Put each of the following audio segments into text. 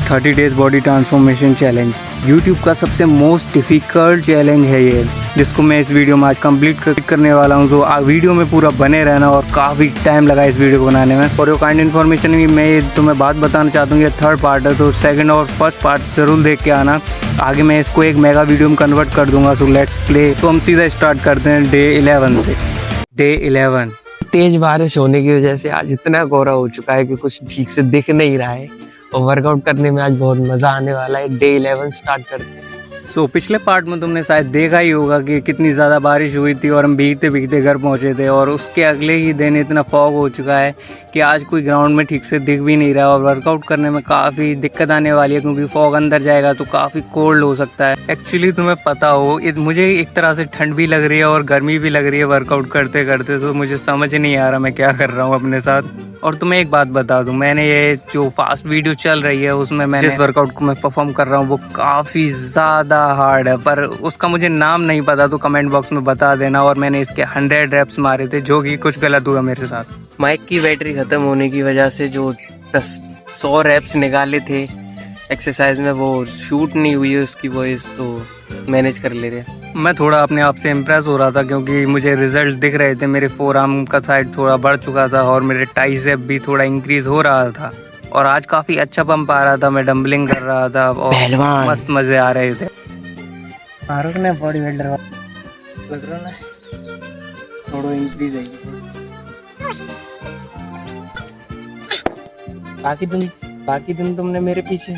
30 days body transformation challenge YouTube का सबसे most difficult challenge है ये, जिसको मैं इस वीडियो में आज कंप्लीट करने वाला हूँ। तो वीडियो में पूरा बने रहना और काफ़ी टाइम लगा इस वीडियो को बनाने में। फॉर योर काइंड इन्फॉर्मेशन मैं तुम्हें बात बताना चाहता हूँ, ये थर्ड पार्ट है, तो सेकंड और फर्स्ट पार्ट ज़रूर देख के आना। आगे मैं इसको एक मेगा वीडियो में कन्वर्ट कर दूंगा। So let's play. तो हम सीधा स्टार्ट करते हैं डे 11 से। डे 11 तेज बारिश होने की वजह से आज इतना कोहरा हो चुका है कि कुछ ठीक से दिख नहीं रहा है और वर्कआउट करने में आज बहुत मजा आने वाला है। डे 11 स्टार्ट करते हैं। सो पिछले पार्ट में तुमने शायद देखा ही होगा कि कितनी ज़्यादा बारिश हुई थी और हम भीगते भीगते घर पहुंचे थे, और उसके अगले ही दिन इतना फॉग हो चुका है कि आज कोई ग्राउंड में ठीक से दिख भी नहीं रहा और वर्कआउट करने में काफ़ी दिक्कत आने वाली है, क्योंकि फॉग अंदर जाएगा तो काफ़ी कोल्ड हो सकता है। एक्चुअली तुम्हें पता हो, मुझे एक तरह से ठंड भी लग रही है और गर्मी भी लग रही है वर्कआउट करते करते, तो मुझे समझ नहीं आ रहा मैं क्या कर रहा हूँ अपने साथ। और तुम्हें एक बात बता दूं, मैंने ये जो फास्ट वीडियो चल रही है उसमें मैं जिस वर्कआउट को मैं परफॉर्म कर रहा हूँ वो काफ़ी ज़्यादा हार्ड है, पर उसका मुझे नाम नहीं पता, तो कमेंट बॉक्स में बता देना। और मैंने इसके 100 रेप्स मारे थे, जो कि कुछ गलत हुआ मेरे साथ। माइक की बैटरी खत्म होने की वजह से जो 100 रेप्स निकाले थे एक्सरसाइज में वो शूट नहीं हुई है उसकी वॉइस, तो मैनेज कर ले रहे। मैं थोड़ा अपने आप से इम्प्रेस हो रहा था, क्योंकि मुझे रिजल्ट दिख रहे थे। मेरे फोर आर्म का साइड थोड़ा बढ़ चुका था और मेरे ट्राइसेप भी थोड़ा इंक्रीज हो रहा था, और आज काफ़ी अच्छा पंप आ रहा था। मैं डंबलिंग कर रहा था और मस्त मज़े आ रहे थे। फारूक ने बॉडी बिल्डर लग रहा है, थोड़ा इंक्रीज है। बाकी दिन तुमने मेरे पीछे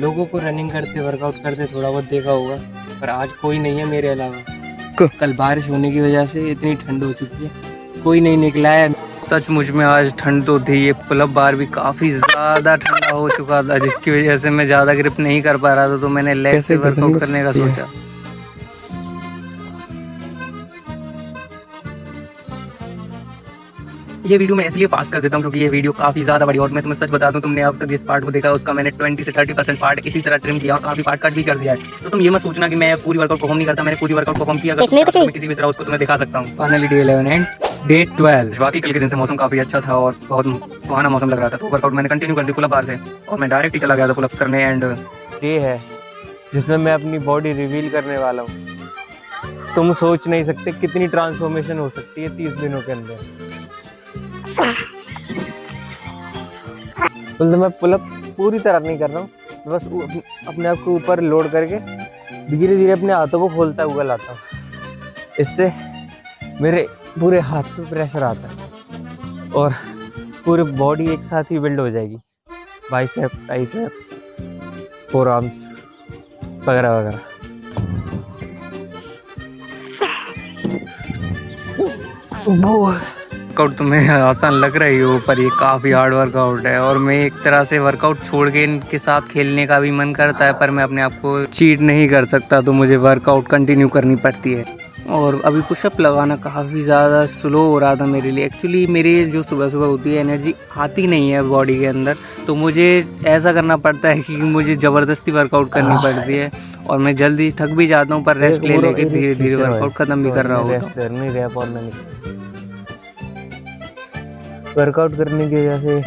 लोगों को रनिंग करते वर्कआउट करते थोड़ा बहुत देखा होगा, पर आज कोई नहीं है मेरे अलावा। कल बारिश होने की वजह से इतनी ठंड हो चुकी है, कोई नहीं निकला है। सचमुच में आज ठंड तो थी। ये पुलअप बार भी काफ़ी ज़्यादा ठंडा हो चुका था, जिसकी वजह से मैं ज़्यादा ग्रिप नहीं कर पा रहा था, तो मैंने लेग से वर्कआउट करने का सोचा। ये वीडियो मैं इसलिए फास्ट कर देता हूँ क्योंकि ये वीडियो काफ़ी ज़्यादा बड़ी, और मैं तुम्हें सच बता दूँ, तुमने अब तक जिस पार्ट को देखा उसका मैंने 20 से 30% पार्ट इसी तरह ट्रिम किया और काफ़ी पार्ट कट भी कर दिया है। तो तुम ये मत सोचना कि मैं पूरी वर्कआउट परफॉर्म नहीं करता, मैंने पूरी वर्कआउट परफॉर्म किया, तो मैं किसी भी तरह उसको तुम्हें दिखा सकता हूँ। Finally day 11 and day 12। बाकी कल के दिन से मौसम काफ़ी अच्छा था और बहुत सुहाना मौसम लग रहा था, तो वर्कआउट मैंने कंटिन्यू कर दी पुलअप बार से, और मैं डायरेक्ट ही चला गया था पुलअप्स करने। एंड ये है जिसमें मैं अपनी बॉडी रिवील करने वाला हूँ। तुम सोच नहीं सकते कितनी ट्रांसफॉर्मेशन हो सकती है 30 दिनों के अंदर। तो मैं पुलअप पूरी तरह नहीं कर रहा हूँ, बस अपने आप को ऊपर लोड करके धीरे धीरे अपने हाथों को खोलता हुआ लाता हूँ। इससे मेरे पूरे हाथ पे प्रेशर आता है और पूरी बॉडी एक साथ ही बिल्ड हो जाएगी। बाइसेप, ट्राइसेप, फोर आर्म्स वगैरह वगैरह। वर्कआउट तुम्हें आसान लग रही हो, पर ये काफ़ी हार्ड वर्कआउट है, और मैं एक तरह से वर्कआउट छोड़ के इनके साथ खेलने का भी मन करता है, पर मैं अपने आप को चीट नहीं कर सकता, तो मुझे वर्कआउट कंटिन्यू करनी पड़ती है। और अभी पुशअप लगाना काफ़ी ज़्यादा स्लो हो रहा था मेरे लिए। एक्चुअली मेरी जो सुबह सुबह होती है एनर्जी आती नहीं है बॉडी के अंदर, तो मुझे ऐसा करना पड़ता है कि मुझे ज़बरदस्ती वर्कआउट करनी पड़ती है, और मैं जल्दी थक भी जाता हूँ, पर रेस्ट ले लेके धीरे धीरे वर्कआउट ख़त्म भी कर रहा होता हूँ। वर्कआउट करने की वजह से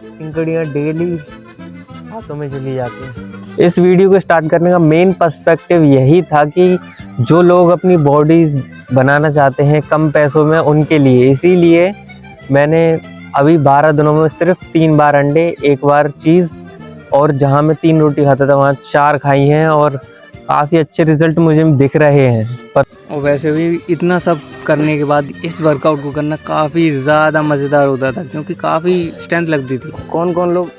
सिंकड़ियाँ डेली हाथों में चली जाती हैं। इस वीडियो को स्टार्ट करने का मेन पर्सपेक्टिव यही था कि जो लोग अपनी बॉडी बनाना चाहते हैं कम पैसों में, उनके लिए। इसीलिए मैंने अभी 12 दिनों में सिर्फ 3 बार अंडे, 1 बार चीज़, और जहां मैं 3 रोटी खाता था वहाँ 4 खाई हैं, और काफ़ी अच्छे रिजल्ट मुझे दिख रहे हैं। पर और वैसे भी इतना सब करने के बाद इस वर्कआउट को करना काफ़ी ज़्यादा मज़ेदार होता था, क्योंकि काफ़ी स्ट्रेंथ लगती थी। कौन कौन लोग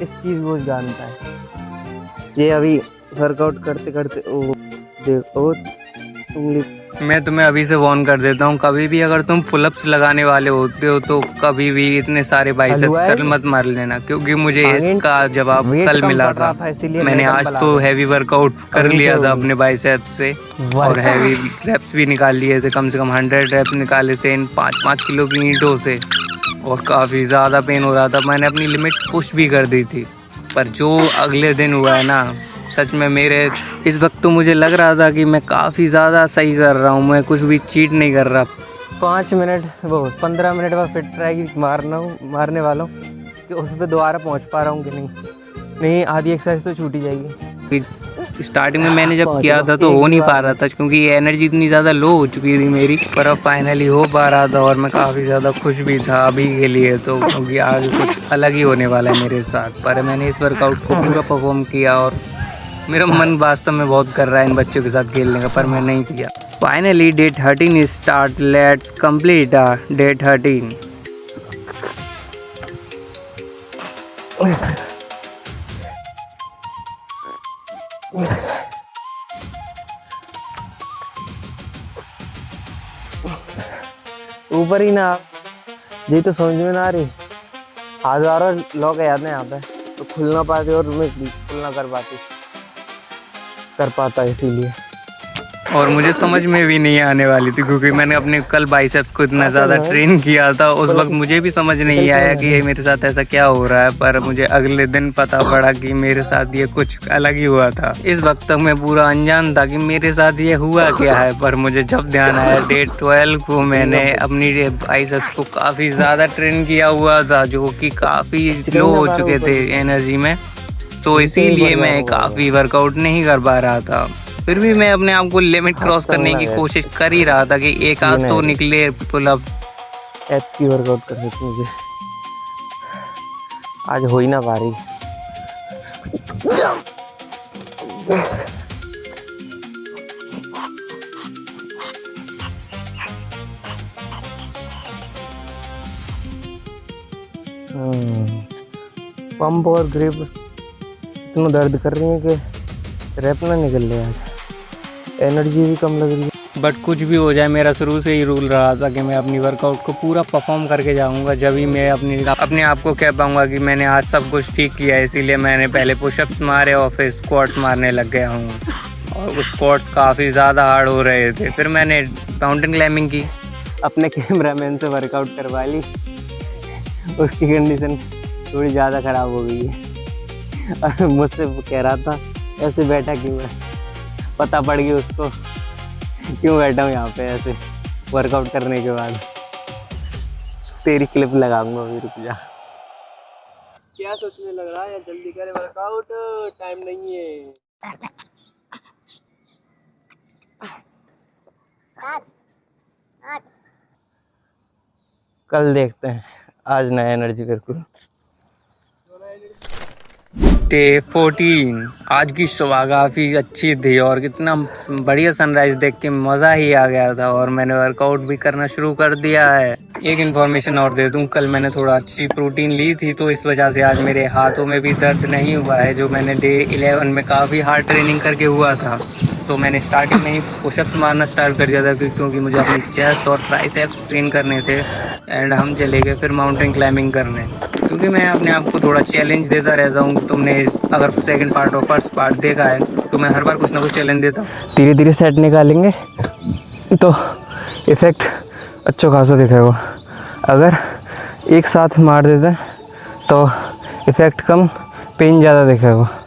इस चीज़ को जानता है? ये अभी वर्कआउट करते करते देखो मैं तुम्हें अभी से वार्न कर देता हूँ, कभी भी अगर तुम पुलअप्स लगाने वाले होते हो तो कभी भी इतने सारे बाइसेप्स कर्ल मत मार लेना, क्योंकि मुझे इसका जवाब कल मिला था। मैंने आज तो हैवी वर्कआउट कर लिया था अपने बाइसेप्स से, और हैवी रेप्स भी निकाल लिए थे, कम से कम 100 रेप्स निकाले थे इन 5-5 किलो की ईंटों से, और काफ़ी ज़्यादा पेन हो रहा था। मैंने अपनी लिमिट पुश भी कर दी थी, पर जो अगले दिन हुआ है ना, सच में मेरे इस वक्त तो मुझे लग रहा था कि मैं काफ़ी ज़्यादा सही कर रहा हूँ, मैं कुछ भी चीट नहीं कर रहा। 15 मिनट बाद फिट ट्राई मारने वाला हूँ कि उस पर दोबारा पहुँच पा रहा हूँ कि नहीं। नहीं, आधी एक्सरसाइज तो छूट ही जाएगी। स्टार्टिंग में मैंने जब किया था तो हो नहीं पा रहा था क्योंकि एनर्जी इतनी ज़्यादा लो हो चुकी थी मेरी, पर अब फाइनली हो पा रहा था और मैं काफ़ी ज़्यादा खुश भी था अभी के लिए तो, क्योंकि आज कुछ अलग ही होने वाला है मेरे साथ। पर मैंने इस वर्कआउट को पूरा परफॉर्म किया और मेरा मन वास्तव में बहुत कर रहा है इन बच्चों के साथ खेलने का, पर मैं नहीं किया। Finally day 13 start, let's complete day 13। ऊपर ही ना, ये तो समझ में ना आ रही, हजारों लोग आते हैं यहाँ पे तो खुल ना पाते और मैं खुल ना कर पाता इसीलिए। और मुझे समझ में भी नहीं आने वाली थी क्योंकि मैंने अपने कल बाइसेप्स को इतना ज़्यादा ट्रेन किया था, उस वक्त मुझे भी समझ नहीं आया कि ये मेरे साथ ऐसा क्या हो रहा है, पर मुझे अगले दिन पता पड़ा कि मेरे साथ ये कुछ अलग ही हुआ था। इस वक्त तक मैं पूरा अनजान था कि मेरे साथ ये हुआ क्या है, पर मुझे जब ध्यान आया डे 12 को मैंने अपनी बाइसेप्स को काफ़ी ज़्यादा ट्रेन किया हुआ था, जो कि काफ़ी लो हो चुके थे एनर्जी में, तो इसीलिए मैं काफ़ी वर्कआउट नहीं कर पा रहा था। फिर भी मैं अपने आप को लिमिट क्रॉस करने की कोशिश कर ही रहा था कि एक आध तो निकले पुलअप। एप्स की वर्कआउट कर सकती मुझे आज हो ही ना पा रही। पंप और ग्रिप इतना दर्द कर रही है कि रैप ना निकल रहे, आज एनर्जी भी कम लग रही है। बट कुछ भी हो जाए, मेरा शुरू से ही रूल रहा था कि मैं अपनी वर्कआउट को पूरा परफॉर्म करके जाऊंगा, जब ही मैं अपने आप को कह पाऊंगा कि मैंने आज सब कुछ ठीक किया। इसीलिए मैंने पहले पुशअप्स मारे और फिर स्क्वाट्स मारने लग गया हूँ, और वो स्क्वाट्स काफ़ी ज़्यादा हार्ड हो रहे थे। फिर मैंने माउंटेन क्लाइंबिंग की, अपने कैमरामैन से वर्कआउट करवा ली, उसकी कंडीशन थोड़ी ज़्यादा ख़राब हो गई है और मुझसे कह रहा था ऐसे बैठा क्यों है, पता पड़ गया उसको क्यों बैठा हूँ यहाँ पे ऐसे वर्कआउट करने के बाद। तेरी क्लिप लगाऊंगा अभी, रुक जा। क्या सोचने लग रहा है, जल्दी करे वर्कआउट, टाइम नहीं है। कल देखते हैं, आज नया एनर्जी बिल्कुल। डे 14 आज की सुबह काफ़ी अच्छी थी और कितना बढ़िया सनराइज देख के मज़ा ही आ गया था, और मैंने वर्कआउट भी करना शुरू कर दिया है। एक इन्फॉर्मेशन और दे दूं, कल मैंने थोड़ा अच्छी प्रोटीन ली थी तो इस वजह से आज मेरे हाथों में भी दर्द नहीं हुआ है, जो मैंने डे 11 में काफ़ी हार्ड ट्रेनिंग करके हुआ था। सो मैंने स्टार्टिंग में ही पुशअप्स मारना स्टार्ट कर दिया था क्योंकि मुझे अपनी चेस्ट और ट्राइसेप्स ट्रेन करने थे। एंड हम चले गए फिर माउंटेन क्लाइंबिंग करने, क्योंकि मैं अपने आप को थोड़ा चैलेंज देता रहता हूँ। तुमने अगर सेकंड पार्ट और फर्स्ट पार्ट देखा है तो मैं हर बार कुछ ना कुछ चैलेंज देता हूँ। धीरे धीरे सेट निकालेंगे तो इफेक्ट अच्छा खासा दिखेगा। अगर एक साथ मार देते हैं तो इफेक्ट कम, पेन ज़्यादा दिखेगा।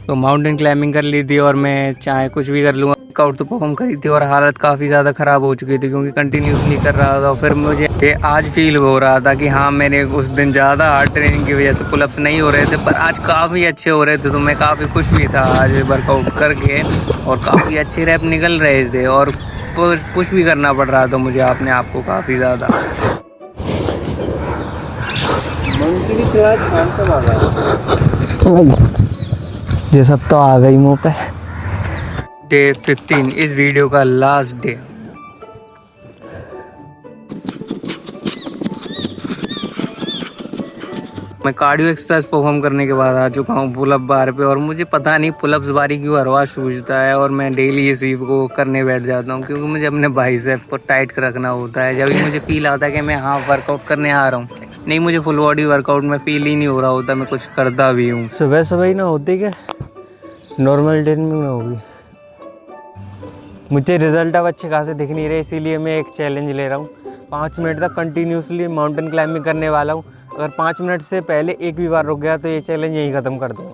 तो माउंटेन क्लाइंबिंग कर ली थी और मैं चाहे कुछ भी कर लूँगा, वर्कआउट तो परफॉर्म करी थी और हालत काफ़ी ज़्यादा ख़राब हो चुकी थी क्योंकि कंटिन्यूसली कर रहा था। फिर मुझे आज फील हो रहा था कि हाँ, मैंने उस दिन ज़्यादा हार्ड ट्रेनिंग की वजह से पुलअप्स नहीं हो रहे थे, पर आज काफ़ी अच्छे हो रहे थे, तो मैं काफ़ी खुश भी था आज वर्कआउट करके, और काफ़ी अच्छे रैप निकल रहे थे और पुश भी करना पड़ रहा था मुझे अपने आप को काफ़ी ज़्यादा। ये सब तो आ गई मुँह पे। डे 15 इस वीडियो का लास्ट डे। मैं कार्डियो एक्सरसाइज परफॉर्म करने के बाद आ चुका हूँ पुलअप बार पे, और मुझे पता नहीं पुलअप्स बारी क्यों हर बार सूझता है, और मैं डेली इसी को करने बैठ जाता हूँ क्योंकि मुझे अपने बाइसेप को टाइट रखना होता है। जब भी मुझे फील आता है कि मैं हाँ वर्कआउट करने आ रहा हूँ, नहीं मुझे फुल बॉडी वर्कआउट में फील ही नहीं हो रहा होता, मैं कुछ करता भी हूँ। सुबह सुबह ही ना होती क्या, नॉर्मल डे में ना होगी। मुझे रिजल्ट अब अच्छे खासे दिख नहीं रहे, इसीलिए मैं एक चैलेंज ले रहा हूँ। 5 मिनट तक कंटिन्यूसली माउंटेन क्लाइंबिंग करने वाला हूँ। अगर 5 मिनट से पहले एक भी बार रुक गया तो ये चैलेंज यहीं ख़त्म कर दूँगा।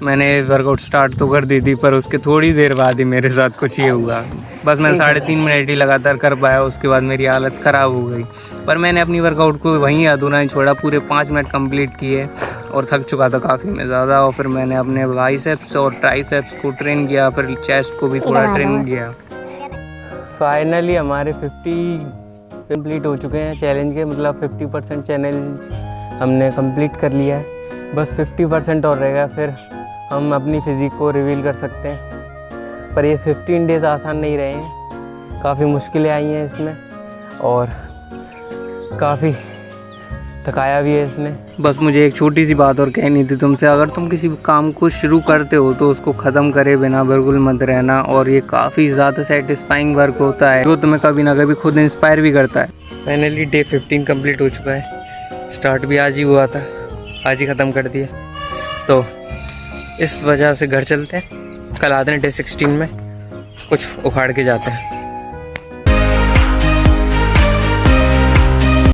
मैंने वर्कआउट स्टार्ट तो कर दी थी, पर उसके थोड़ी देर बाद ही मेरे साथ कुछ ये हुआ। बस मैं 3.5 मिनट ही लगातार कर पाया, उसके बाद मेरी हालत ख़राब हो गई। पर मैंने अपनी वर्कआउट को वहीं अधूरा नहीं छोड़ा, पूरे 5 मिनट कंप्लीट किए और थक चुका था काफ़ी मैं ज़्यादा। और फिर मैंने अपने बाइसेप्स और ट्राइसेप्स को ट्रेन किया, फिर चेस्ट को भी थोड़ा ट्रेन किया। फाइनली हमारे 50 कंप्लीट हो चुके हैं चैलेंज के, मतलब 50% चैलेंज हमने कंप्लीट कर लिया है। बस 50% और रहेगा, फिर हम अपनी फिज़िक को रिवील कर सकते हैं। पर ये 15 डेज़ आसान नहीं रहे हैं, काफ़ी मुश्किलें आई हैं इसमें और काफ़ी थकाया भी है इसने। बस मुझे एक छोटी सी बात और कहनी थी तुमसे, अगर तुम किसी काम को शुरू करते हो तो उसको ख़त्म करे बिना बिल्कुल मत रहना। और ये काफ़ी ज़्यादा सेटिस्फाइंग वर्क होता है जो तुम्हें कभी ना कभी खुद इंस्पायर भी करता है। फाइनली डे 15 कंप्लीट हो चुका है। स्टार्ट भी आज ही हुआ था, आज ही ख़त्म कर दिया, तो इस वजह से घर चलते हैं। कल आते हैं डे 16 में, कुछ उखाड़ के जाते हैं।